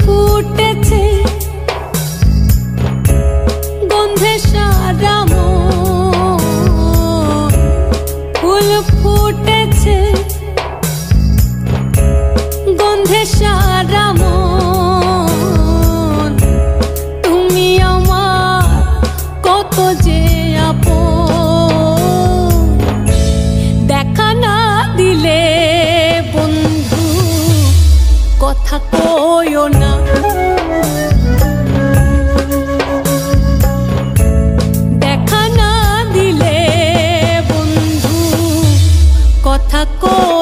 ফুটেছে গন্ধে সারা মন, ফুল ফুটেছে গন্ধে সারা মন। তুমি আমার কত যে আপন, দেখা না দিলে বন্ধু কথা কইও না। দেখা না দিলে বন্ধু কথা কইও